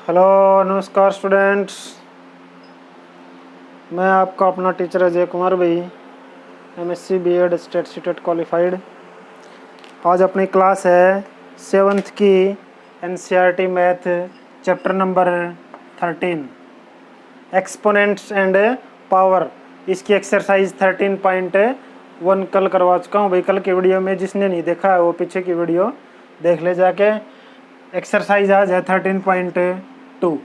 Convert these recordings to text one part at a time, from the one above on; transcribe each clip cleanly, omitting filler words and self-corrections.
Hello नमस्कार students, मैं आपका अपना टीचर अजय कुमार भाई, MSc BEd STET CTET qualified. आज अपनी क्लास है 7th की NCERT math chapter number 13 exponents and power. इसकी एक्सरसाइज 13.1 कल करवा चुका हूँ भाई। कल की वीडियो में जिसने नहीं देखा है वो पीछे की वीडियो देख ले जाके। एक्सरसाइज आज है 13.2।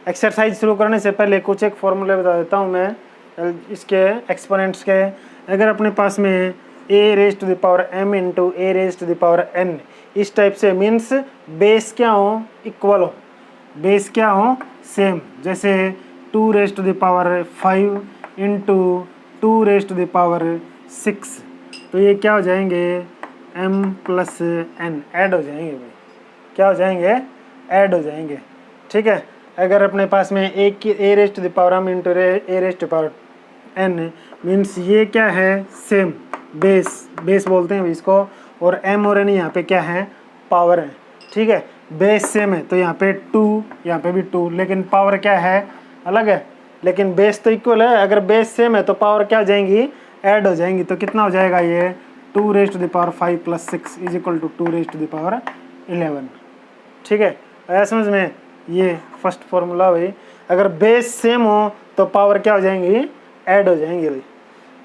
एक्सरसाइज शुरू करने से पहले कुछ एक फॉर्मूले बता देता हूँ मैं इसके एक्सपोनेंट्स के। अगर अपने पास में A raise to the power m into A raise to the power n इस टाइप से, मीन्स बेस क्या हो, इक्वल हो, बेस क्या हो, सेम। जैसे 2 raise to the power 5 into 2 raise to the power 6, तो ये क्या हो जाएंगे, m प्लस n ऐड हो जाएंगे भाई। क्या हो जाएंगे, ऐड हो जाएंगे। ठीक है। अगर अपने पास में एक की A raise to the power m into A raise to power n means ये क्या है, सेम, बेस बोलते हैं इसको, और m और n यहाँ पे क्या है, पावर है। ठीक है, बेस सेम है तो यहाँ पे 2, यहाँ पे भी 2, लेकिन पावर क्या है, अलग है। लेकिन बेस तो इक्वल है, अगर बेस सेम है तो पावर क्या हो जाएंगी, ऐड हो जाएंगी। तो कितना हो जाएगा ये, 2 raise to the power 5 plus 6 is equal to 2 raise to the power 11। ठीक है, आया समझ में। ये फर्स्ट फॉर्मूला भाई। अगर बेस सेम हो तो पावर क्या हो जाएंगी, ऐड हो जाएंगी भाई।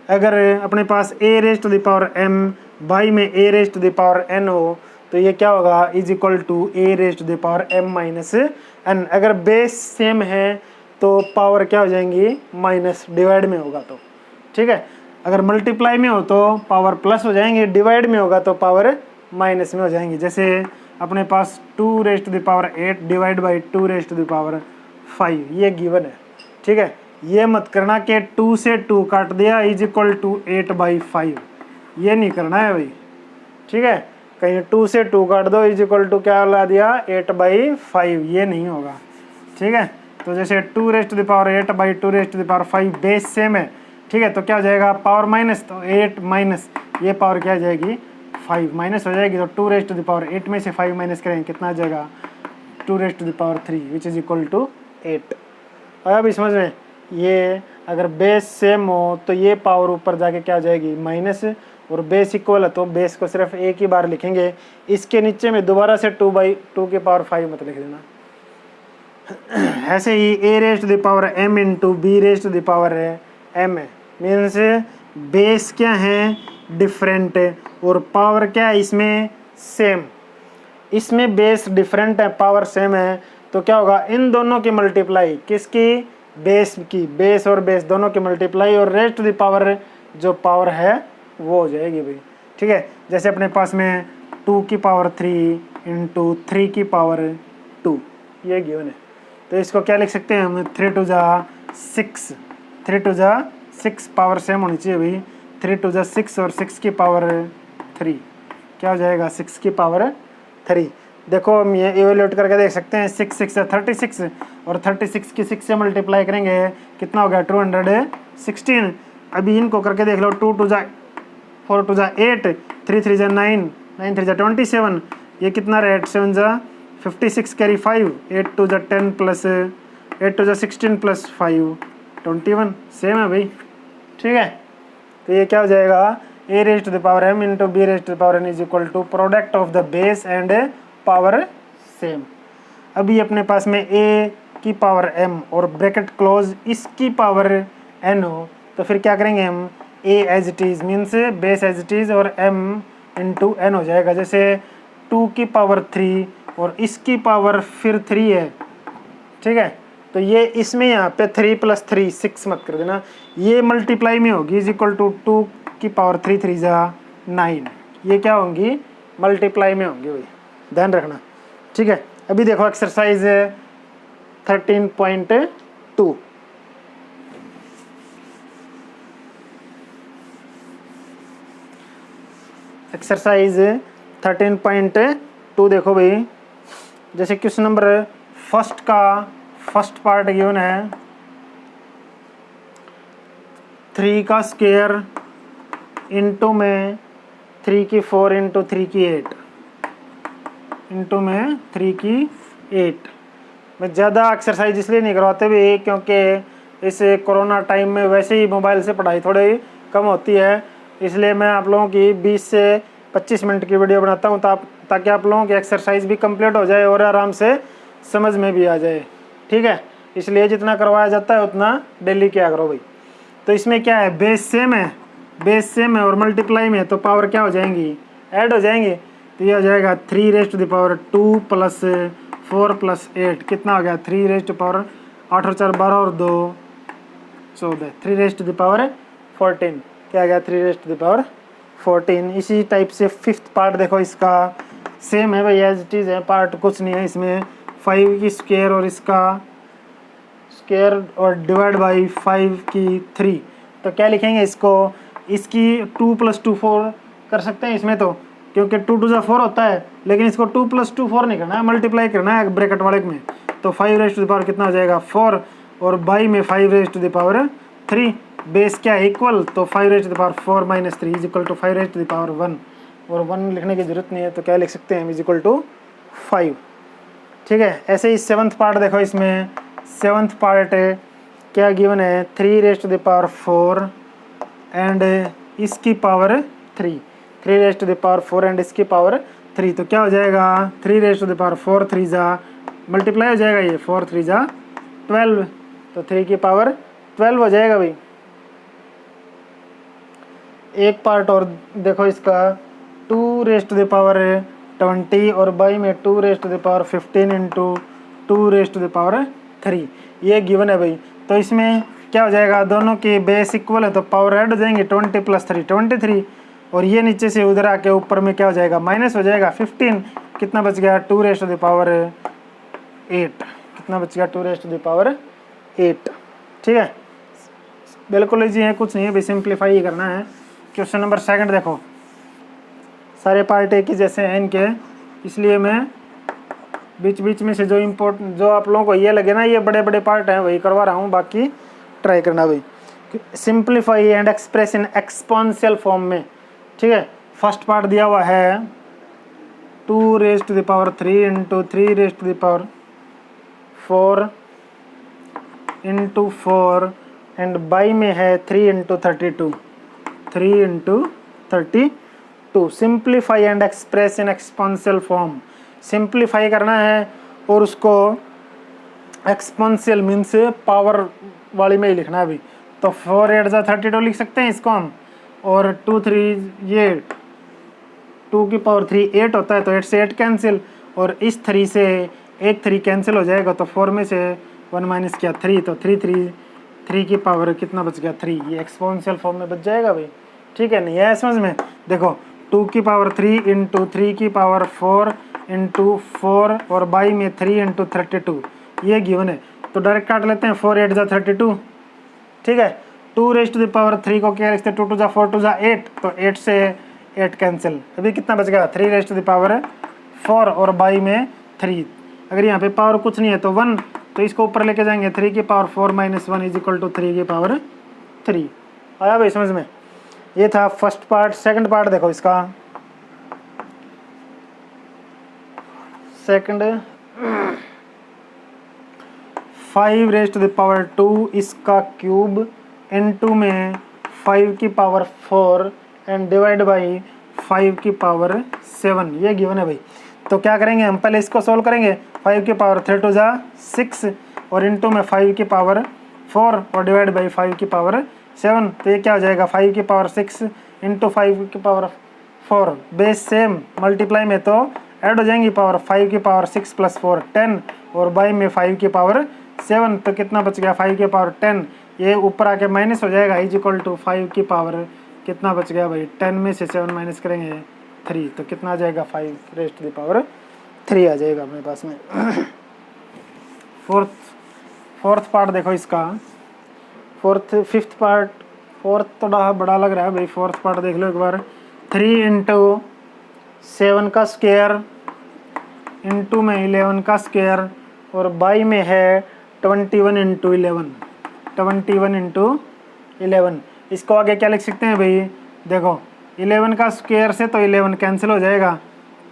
अगर अपने पास A raise to the power m by में A raise to the power n हो तो ये क्या होगा, is equal to A raise to the power m minus n। अगर बेस सेम है तो पावर क्या हो जाएंगी, माइनस, डिवाइड में होगा तो। ठीक है, अगर मल्टीप्लाई में हो तो पावर प्लस हो जाएंगे, डिवाइड में होगा तो पावर माइनस में हो जाएंगी। जैसे अपने पास 2 raise to the power 8 divide by 2 raise to the power 5, ये गिवन है। ठीक है, ये मत करना कि 2 से 2 काट दिया इज इक्वल टू 8/5, ये नहीं करना है भाई। ठीक है, कहीं 2 से 2 काट दो इज इक्वल टू क्या ला दिया, 8/5, ये नहीं होगा। ठीक है, तो जैसे 2 raise to the power 8/2 raise to the power 5 base same है। ठीक है, तो क्या हो जाएगा, पावर माइनस, तो 8 माइनस ये पावर क्या हो जाएगी, 5 माइनस हो जाएगी। तो 2 रेज टू द पावर 8 में से 5 माइनस करेंगे, कितना आ जाएगा, 2 raise to the power 3 which is equal to 8। अब समझ में, ये अगर बेस सेम हो तो ये पावर ऊपर जाके क्या हो जाएगी, माइनस, और बेस इक्वल है तो बेस को सिर्फ एक ही बार लिखेंगे। इसके नीचे में दोबारा से 2/2 की पावर 5 मत लिख देना। ऐसे ही A raise to the power m into B raise to the power m है, मीन्स बेस क्या है, डिफरेंट, और पावर क्या है इसमें, सेम। इसमें बेस डिफरेंट है, पावर सेम है, तो क्या होगा, इन दोनों की मल्टीप्लाई, किसकी, बेस की, बेस और बेस दोनों की मल्टीप्लाई, और रेज टू द पावर जो पावर है वो हो जाएगी भाई। ठीक है, जैसे अपने पास में 2 की पावर 3 इंटू 3 की पावर 2, ये गिवन है। तो इसको क्या लिख सकते हैं हम, 3 टू जा 6, 3 टू जा 6, पावर सेम होनी चाहिए भाई। 3 टू जा 6 और 6 की पावर 3 क्या हो जाएगा, 6 की पावर 3। देखो हम ये इवेल्यूट करके देख सकते हैं, 6 6 36, और 36 की 6 से मल्टीप्लाई करेंगे कितना हो गया, 216। अभी इनको करके देख लो, 2 टू जा 4 टू जा 8, 3 3 जा 9, 9 3 जा 27, ये कितना रहा, 8 7 जा 56 कैरी 5, 8 टू जा 10 प्लस 8 टू जा 16 प्लस 5 21, सेम है भाई। ठीक है, तो ये क्या हो जाएगा, A raise to the power m into B raise to the power n is equal to product of the base and power same. अभी अपने पास में a की पावर m और ब्रैकेट क्लोज इसकी पावर n हो तो फिर क्या करेंगे हम, a as it is, means base as it is, और m इंटू n हो जाएगा। जैसे 2 की पावर 3 और इसकी पावर फिर 3 है। ठीक है, तो ये इसमें यहाँ पे 3 प्लस 3 6 मत कर देना, ये मल्टीप्लाई में होगी, इज इक्वल टू 2 की पावर 3 3 जा 9, ये क्या होंगी, मल्टीप्लाई में होंगी भाई, ध्यान रखना। ठीक है, अभी देखो एक्सरसाइज 13.2। एक्सरसाइज 13.2 देखो भाई। जैसे क्वेश्चन नंबर फर्स्ट का फर्स्ट पार्ट गिवन है, 3 का स्क्वायर इंटू में 3 की 4 इंटू 3 की 8 इंटू में 3 की 8, मैं ज़्यादा एक्सरसाइज इसलिए नहीं करवाते भी क्योंकि इस कोरोना टाइम में वैसे ही मोबाइल से पढ़ाई थोड़ी कम होती है, इसलिए मैं आप लोगों की 20 से 25 मिनट की वीडियो बनाता हूँ ताकि आप लोगों की एक्सरसाइज भी कंप्लीट हो जाए और आराम से समझ में भी आ जाए। ठीक है, इसलिए जितना करवाया जाता है उतना डेली किया करो भाई। तो इसमें क्या है, बेस सेम है और मल्टीप्लाई में तो पावर क्या हो जाएंगी, ऐड हो जाएंगे। तो ये हो जाएगा 3⁻² प्लस 4 प्लस 8 कितना हो गया 3⁻, 8 और 4 12 और 2 14, 3⁻14 क्या आ गया 3⁻14। इसी टाइप से फिफ्थ पार्ट देखो, इसका सेम है भाई, एज इट इज़ है, पार्ट कुछ नहीं है इसमें। 5 की स्क्वायर और इसका स्क्वायर और डिवाइड बाई 5 की 3, तो क्या लिखेंगे इसको, इसकी 2 + 2 4 कर सकते हैं इसमें तो, क्योंकि 2 2 4 होता है, लेकिन इसको 2 + 2 4 नहीं करना है, मल्टीप्लाई करना है ब्रैकेट वाले में। तो 5 कितना हो जाएगा 4 और बाई में 5 बेस क्या है इक्वल, तो 5⁴ - 3 = 5⁻1 और 1 लिखने की जरूरत नहीं है, तो क्या लिख सकते हैं = 5। ठीक है, ऐसे ही सेवन्थ पार्ट देखो, इसमें सेवन्थ पार्ट क्या गिवन है 3⁻4 एंड इसकी पावर 3, 3⁻4 एंड इसकी पावर 3, तो क्या हो जाएगा 3⁻4 3 जा मल्टीप्लाई हो जाएगा, ये 4 3 जा 12, तो 3 की पावर 12 हो जाएगा भाई। एक पार्ट और देखो इसका 2⁻20 और बाई में 2⁻15 इंटू 2⁻3 ये गिवन है भाई। तो इसमें क्या हो जाएगा, दोनों के बेस इक्वल है तो पावर ऐड हो जाएंगे, 20 + 3 23, और ये नीचे से उधर आके ऊपर में क्या हो जाएगा माइनस हो जाएगा 15, कितना बच गया 2⁻8, कितना बच गया 2⁻8। ठीक है, बिल्कुल ईजी है, कुछ नहीं है भाई, सिंप्लीफाई ही करना है। क्वेश्चन नंबर 2 देखो, सारे पार्ट एक ही जैसे हैं इनके, इसलिए मैं बीच बीच में से जो इम्पोर्टेंट जो आप लोगों को ये लगे ना ये बड़े बड़े पार्ट हैं वही करवा रहा हूँ, बाकी ट्राई करना भाई। Simplify and express in exponential form में। ठीक है, फर्स्ट पार्ट दिया हुआ है 2⁻3 × 3⁻4 × 4 एंड बाई में है 3 × 32, 3 × 32। Simplify and express in exponential form, simplify करना है और उसको एक्सपोनेंशियल मीन्स पावर वाली में ही लिखना है अभी। तो 4 8 जा 32 लिख सकते हैं इसको हम, और 2 3 ये 2 की पावर 3 8 होता है, तो 8 से 8 कैंसिल, और इस 3 से एक 3 कैंसिल हो जाएगा, तो 4 में से 1 माइनस किया 3, तो 3 की पावर कितना बच गया 3, ये एक्सपोनेंशियल फॉर्म में बच जाएगा भाई। ठीक है, नहीं है समझ में, देखो 2 की पावर 3 इंटू 3 की पावर 4 इंटू 4 और बाई में 3 × 32 ये गिवन है, तो डायरेक्ट काट लेते हैं, 4 8 जा 32। ठीक है, 2⁻3 को क्या लिखते हैं 2 2 जा 4 2 जा 8, तो 8 से 8 कैंसिल, अभी कितना बच गया 3⁻4 और बाई में 3, अगर यहाँ पे पावर कुछ नहीं है तो 1, तो इसको ऊपर लेके जाएंगे 3 की पावर 4 - 1 = 3 की पावर 3। आया भाई समझ में, ये था फर्स्ट पार्ट। सेकंड पार्ट देखो इसका, सेकंड 5⁻2 इसका क्यूब इनटू में 5 की पावर 4 एंड डिवाइड बाई 5 की पावर 7 ये गिवन है भाई। तो क्या करेंगे हम, पहले इसको सोल्व करेंगे, 5 की पावर 3 2 जा 6 और इनटू में 5 की पावर 4 और डिवाइड बाई 5 की पावर 7, तो ये क्या हो जाएगा 5 की पावर 6 इंटू 5 की पावर 4, बेस सेम, मल्टीप्लाई में तो ऐड हो जाएंगी पावर, 5 की पावर 6 + 4 10 और बाई में 5 की पावर 7, तो कितना बच गया 5 की पावर 10, ये ऊपर आके माइनस हो जाएगा = 5 की पावर कितना बच गया भाई 10 में से 7 माइनस करेंगे 3, तो कितना आ जाएगा 5⁻3 आ जाएगा अपने पास में। फोर्थ पार्ट देखो इसका, फिफ्थ पार्ट, फोर्थ थोड़ा बड़ा लग रहा है भाई, फोर्थ पार्ट देख लो एक बार, 3 × 7 का स्क्वायर इंटू में 11 का स्क्वायर और बाई में है 21 × 11, इसको आगे क्या लिख सकते हैं भाई, देखो 11 का स्क्वायर से तो 11 कैंसिल हो जाएगा।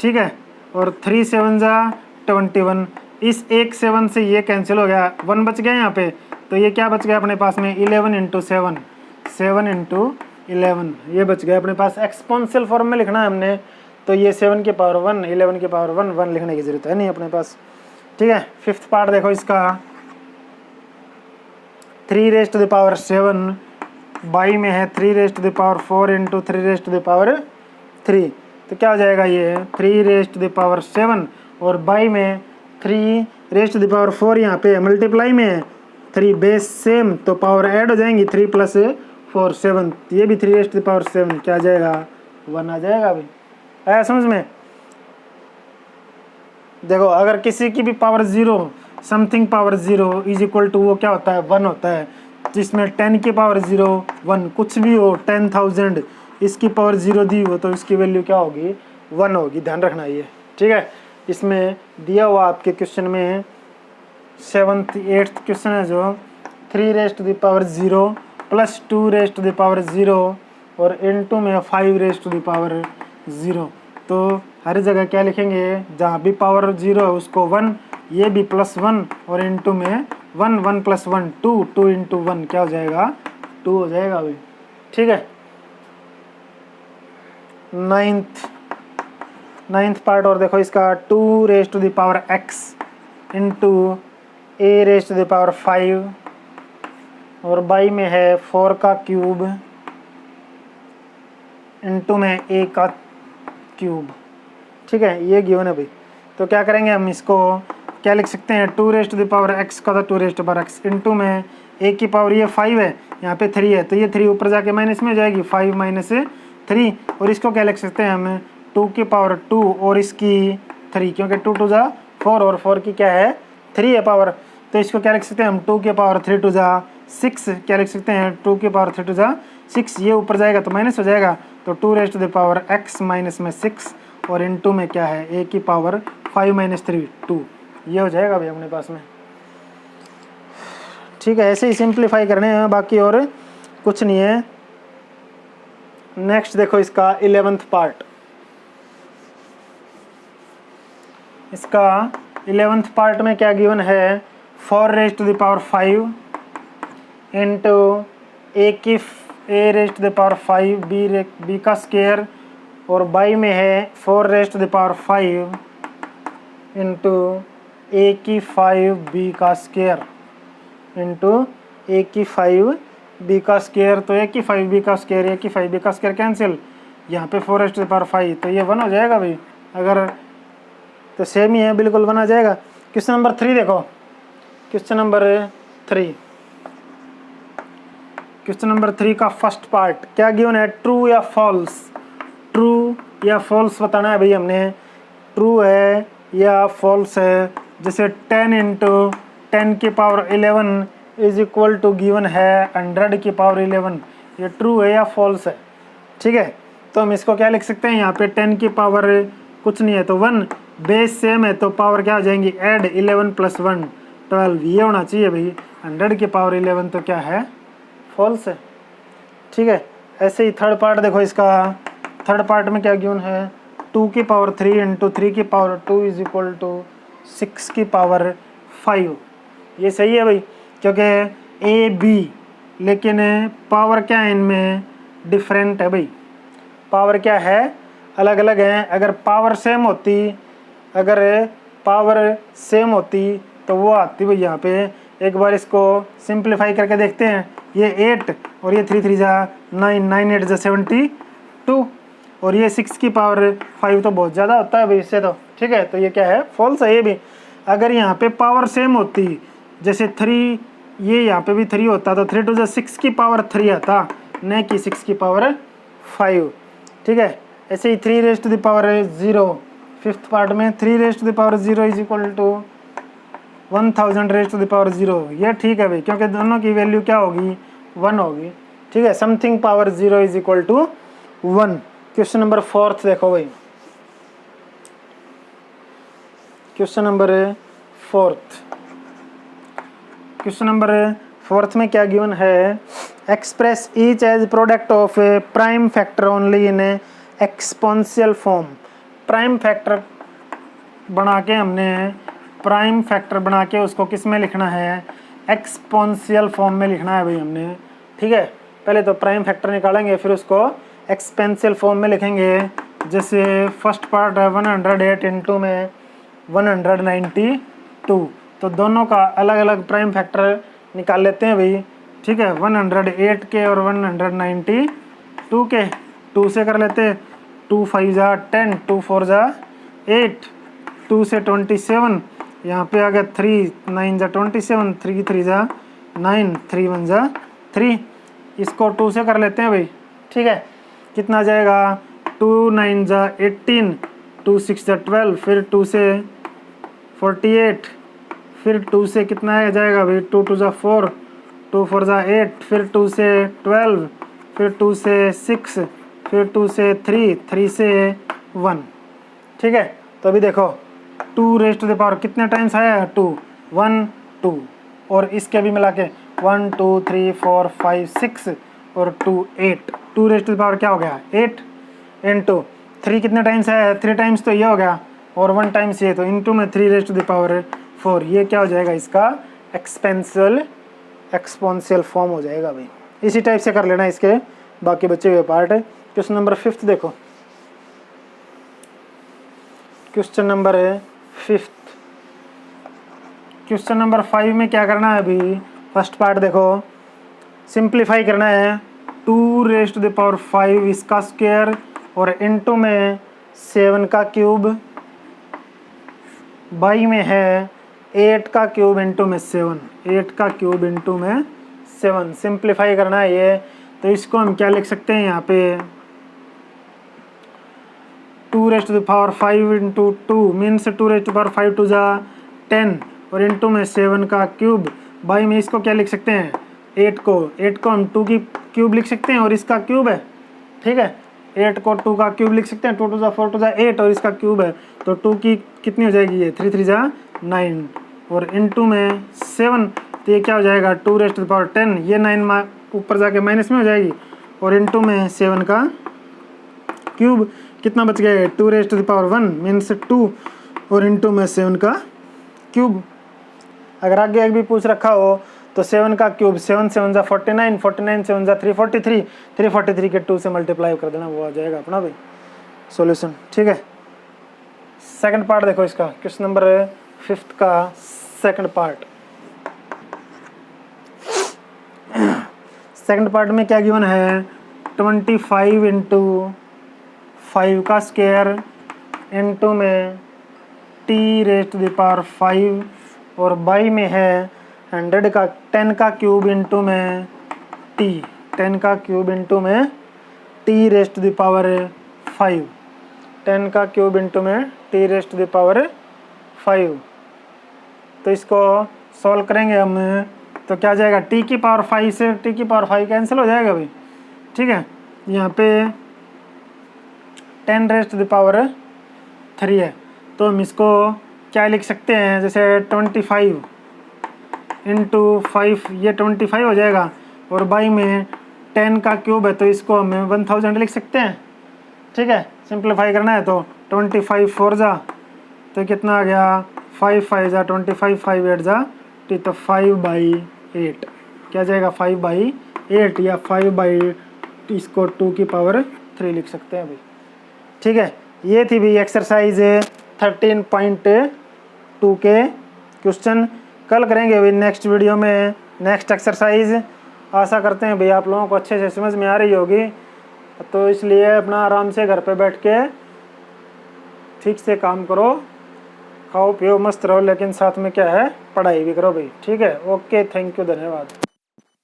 ठीक है, और 3 7 जा 21, इस 1 7 से ये कैंसिल हो गया, 1 बच गया यहाँ पे, तो ये क्या बच गया अपने पास में 11 इंटू 7, 7 इंटू 11 ये बच गया अपने पास। एक्सपोनेंशियल फॉर्म में लिखना है हमने, तो ये 7 की पावर 1, 11 की पावर 1, 1 लिखने की जरूरत है नहीं अपने पास। ठीक है, फिफ्थ पार्ट देखो इसका, 3 raise to the power 7 by में है 3 raise to the power 4 into 3 raise to the power 3, तो क्या हो जाएगा ये 3 रेज़ टू द पावर 7 और बाई में 3 रेज़ टू द पावर 4 यहाँ पे मल्टीप्लाई में है 3 बेस सेम, तो पावर ऐड हो जाएंगी 3 प्लस 4 7, ये भी 3 रेज़ टू द पावर 7 क्या आ जाएगा 1 आ जाएगा भाई। आया समझ में? देखो अगर किसी की भी power 0 something power 0 is equal to वो क्या होता है 1 होता है, जिसमें 10 की पावर 0 1 कुछ भी हो 10,000 इसकी पावर 0 दी हो तो इसकी वैल्यू क्या होगी 1 होगी, ध्यान रखना ये। ठीक है, इसमें दिया हुआ आपके क्वेश्चन में 7th 8th क्वेश्चन है जो 3 raise to the power 0 plus 2 raise to the power 0 और इनटू में 5 रेज़ टू द पावर 0, तो हर जगह क्या लिखेंगे जहाँ भी पावर 0 है उसको 1, ये भी +1 और इनटू में 1 1 + 1 2 2 इंटू 1 क्या हो जाएगा 2 हो जाएगा भाई। ठीक है, नाइन्थ पार्ट और देखो इसका 2 raise to the power x into a raise to the power 5 और बाई में है 4 का क्यूब इंटू में a का क्यूब। ठीक है, ये गिवन है भाई, तो क्या करेंगे हम इसको क्या लिख सकते हैं 2 raise to the power x का था 2 raise to the power x into में a की पावर ये 5 है यहाँ पे 3 है, तो ये 3 ऊपर जाके माइनस में हो जाएगी 5 माइनस 3, और इसको क्या लिख सकते हैं हम 2 की पावर 2 और इसकी 3, क्योंकि 2 2 जा 4 और 4 की क्या है 3 है पावर, तो इसको क्या लिख सकते हैं हम 2 की पावर 3 2 जा 6, क्या लिख सकते हैं 2 की पावर 3 2 जा 6, ये ऊपर जाएगा तो माइनस हो जाएगा, तो 2 raise to the power x minus में 6 और इनटू में क्या है a की पावर 5 माइनस 3 2, ये हो जाएगा भाई अपने पास में। ठीक है, ऐसे ही सिंप्लीफाई करने हैं, बाकी और कुछ नहीं है। नेक्स्ट देखो इसका 11th पार्ट, इसका 11th पार्ट में क्या गिवन है 4 raise to the power 5 into a raise to the power 5 b का स्क्वायर और बाई में है 4 raise to the power 5 into a की 5 b का स्क्वायर इंटू a की 5 b का स्क्वायर, तो a की 5 b का स्क्वायर a की 5 b का स्क्वायर कैंसिल, यहाँ पे 4 रेज़ टू द पावर 5 तो ये 1 हो जाएगा भाई, अगर तो सेम ही है बिल्कुल 1 आ जाएगा। क्वेश्चन नंबर 3 देखो, क्वेश्चन नंबर 3, क्वेश्चन नंबर 3 का फर्स्ट पार्ट क्या गिवन है ट्रू या फॉल्स, ट्रू या फॉल्स बताना है भाई हमने, ट्रू है या फॉल्स है। जैसे 10 इंटू 10 की power 11 is equal to given है 100 की पावर 11, ये ट्रू है या फॉल्स है। ठीक है, तो हम इसको क्या लिख सकते हैं यहाँ पे 10 की पावर कुछ नहीं है तो 1, बेस सेम है तो पावर क्या हो जाएंगी ऐड 11 + 1 12, ये होना चाहिए भाई 100 की पावर 11, तो क्या है फॉल्स है। ठीक है, ऐसे ही थर्ड पार्ट देखो इसका, थर्ड पार्ट में क्या गिवन है 2 की पावर 3 इंटू 3 की पावर 2 इज इक्वल टू 6 की पावर 5, ये सही है भाई क्योंकि ए बी, लेकिन पावर क्या है इनमें डिफरेंट है भाई, पावर क्या है अलग अलग हैं। अगर पावर सेम होती, अगर पावर सेम होती तो वो आती भाई यहाँ पे, एक बार इसको सिंप्लीफाई करके देखते हैं, ये 8 और ये 3 3 जा 9 9 8 जा 72 और ये 6 की पावर 5 तो बहुत ज़्यादा होता है भाई इससे तो। ठीक है, तो ये क्या है फॉल्स है ये भी। अगर यहाँ पे पावर सेम होती, जैसे 3 ये यहाँ पे भी 3 होता तो 3 2 जा 6 की पावर 3 आता, न कि 6 की पावर 5। ठीक है, ऐसे ही 3 raise to the power 0 fifth part में 3 raise to the power 0 is equal to 1000 raise to the power 0, ये ठीक है भाई क्योंकि दोनों की वैल्यू क्या होगी 1 होगी। ठीक है, something power 0 is equal to 1। Question number 4 देखो भाई, क्वेश्चन नंबर 4, क्वेश्चन नंबर 4 में क्या गिवन है express each as product of prime factor only in exponential form. Prime factor बना के हमने प्राइम फैक्टर बना के उसको किस में लिखना है, एक्सपोनेंशियल फॉर्म में लिखना है भाई हमने। ठीक है, पहले तो प्राइम फैक्टर निकालेंगे फिर उसको एक्सपेंशियल फॉर्म में लिखेंगे। जैसे फर्स्ट पार्ट है 108 इंटू में 192, तो दोनों का अलग अलग प्राइम फैक्टर निकाल लेते हैं भाई। ठीक है, 108 के और 192 के 2 से कर लेते हैं, 2 5 जा 10, 2 4 जा 8, 2 से 27, यहाँ पे आ गया 3 9 जा 27, 3 3 जा 9, 3 1 जा 3, इसको 2 से कर लेते हैं भाई। ठीक है, कितना जाएगा, 2 9 जा 18, 2 6 जा 12, फिर 2 से 48, फिर 2 से कितना जाएगा भाई, 2 2 जा 4, 2 4 जा 8, फिर 2 से 12, फिर 2 से 6, फिर 2 से 3, 3 से 1। ठीक है, तो अभी देखो 2 रेज़ टू द पावर कितने टाइम्स आया है, 2 1 2, और इसके भी मिला के 1 2 3 4 5 6 और 2 8, 2 रेज़ टू द पावर क्या हो गया 8 इंटू 3 कितने टाइम्स आया है, 3 टाइम्स तो ये हो गया और 1 टाइम्स ये, तो इंटू में 3 रेज़ टू द पावर 4, ये क्या हो जाएगा इसका एक्सपोनेंशियल फॉर्म हो जाएगा भाई। इसी टाइप से कर लेना इसके बाकी बचे हुए पार्ट। क्वेश्चन नंबर 5 देखो, क्वेश्चन नंबर 5। क्वेश्चन नंबर 5 में क्या करना है अभी, फर्स्ट पार्ट देखो, सिंप्लीफाई करना है 2 रेज़ टू द पावर 5 इसका स्क्वायर और इनटू में 7 का क्यूब, बाई में है 8 का क्यूब इंटू में 7, 8 का क्यूब इंटू में 7, सिंप्लीफाई करना है ये। तो इसको हम क्या लिख सकते हैं यहाँ पे, 2 raise to the power 5 into 2 means 2 raise to the power 5 2 जा 10 और इंटू में 7 का क्यूब, बाई में इसको क्या लिख सकते हैं, 8 को हम 2 की क्यूब लिख सकते हैं और इसका क्यूब है। ठीक है, 8 को 2 का क्यूब लिख सकते हैं, 2 2 जा 4 2 जा 8 और इसका क्यूब है, तो 2 की कितनी हो जाएगी ये, 3 3 जा 9 और इंटू में 7, तो ये क्या हो जाएगा 2 रेज़ टू द पावर 10, ये 9 ऊपर जाके माइनस में हो जाएगी और इंटू में 7 का क्यूब, कितना बच गया 2 raise to the power 1 means 2 और इंटू में 7 का क्यूब। अगर आगे भी पूछ रखा हो तो 7 का क्यूब 7 7 जा 49, 49 7 जा 343, 343 के 2 से मल्टीप्लाई कर देना, वो आ जाएगा अपना भाई सॉल्यूशन। ठीक है, सेकंड पार्ट देखो इसका, क्वेश्चन नंबर 5 का सेकंड पार्ट। सेकंड पार्ट में क्या गिवन है, 25 इंटू 5 का स्क्वायर इंटू में t raise to the power 5 और बाई में है 100 का 10 का क्यूब इंटू में t, 10 का क्यूब इंटू में t raise to the power 5, 10 का क्यूब इंटू में t raise to the power 5। तो इसको सॉल्व करेंगे हम, तो क्या जाएगा, t की पावर 5 से t की पावर 5 कैंसिल हो जाएगा भाई। ठीक है, यहाँ पे 10 रेज़ टू द पावर 3 है, तो हम इसको क्या लिख सकते हैं, जैसे 25 इंटू 5, ये 25 हो जाएगा और बाई में 10 का क्यूब है तो इसको हम 1000 लिख सकते हैं। ठीक है, सिंप्लीफाई करना है तो 25 4 जा तो कितना आ गया, 5 5 जा 25, 5 8 जा टी, तो 5/8 क्या जाएगा 5/8 या 5/8, इसको 2 की पावर 3 लिख सकते हैं भाई। ठीक है, ये थी भाई एक्सरसाइज 13.2 के क्वेश्चन। कल करेंगे भाई नेक्स्ट वीडियो में नेक्स्ट एक्सरसाइज। आशा करते हैं भाई आप लोगों को अच्छे से समझ में आ रही होगी, तो इसलिए अपना आराम से घर पे बैठ के ठीक से काम करो, खाओ पियो मस्त रहो, लेकिन साथ में क्या है, पढ़ाई भी करो भाई। ठीक है, ओके, थैंक यू, धन्यवाद।